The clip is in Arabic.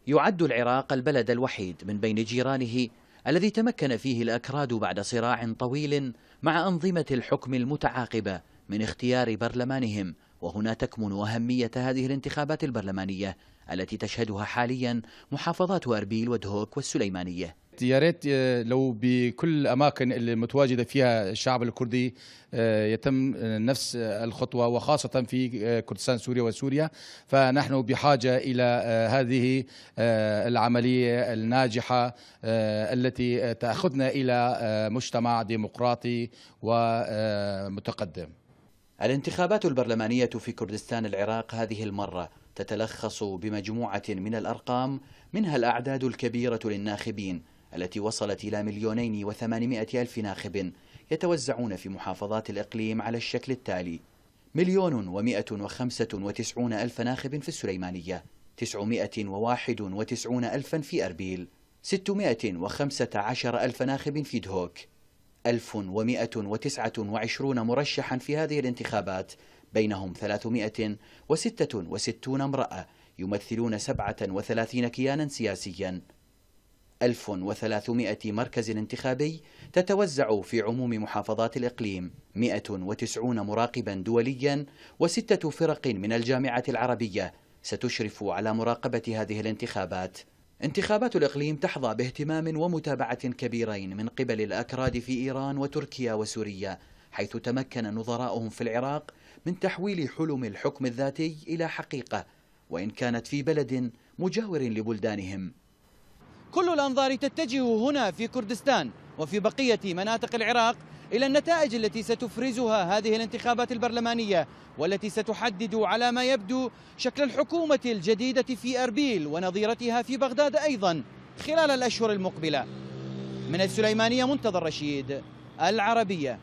يعد العراق البلد الوحيد من بين جيرانه الذي تمكن فيه الأكراد بعد صراع طويل مع أنظمة الحكم المتعاقبة من اختيار برلمانهم، وهنا تكمن أهمية هذه الانتخابات البرلمانية التي تشهدها حاليا محافظات أربيل ودهوك والسليمانية. يا ريت لو بكل الأماكن اللي متواجدة فيها الشعب الكردي يتم نفس الخطوة، وخاصة في كردستان سوريا وسوريا، فنحن بحاجة إلى هذه العملية الناجحة التي تأخذنا إلى مجتمع ديمقراطي ومتقدم. الانتخابات البرلمانية في كردستان العراق هذه المرة تتلخص بمجموعة من الأرقام، منها الأعداد الكبيرة للناخبين التي وصلت إلى 2,800,000 ناخب يتوزعون في محافظات الإقليم على الشكل التالي: 1,195,000 ناخب في السليمانية، 991,000 في أربيل، 615,000 ناخب في دهوك، 1,129 مرشحا في هذه الانتخابات، بينهم 366 امرأة يمثلون 37 كيانا سياسيا. 1,300 مركز انتخابي تتوزع في عموم محافظات الإقليم، 190 مراقبا دوليا و6 فرق من الجامعة العربية ستشرف على مراقبة هذه الانتخابات. انتخابات الإقليم تحظى باهتمام ومتابعة كبيرين من قبل الأكراد في إيران وتركيا وسوريا، حيث تمكن نظراؤهم في العراق من تحويل حلم الحكم الذاتي إلى حقيقة، وإن كانت في بلد مجاور لبلدانهم. كل الأنظار تتجه هنا في كردستان وفي بقية مناطق العراق إلى النتائج التي ستفرزها هذه الانتخابات البرلمانية، والتي ستحدد على ما يبدو شكل الحكومة الجديدة في أربيل ونظيرتها في بغداد أيضا خلال الأشهر المقبلة. من السليمانية، منتظر رشيد، العربية.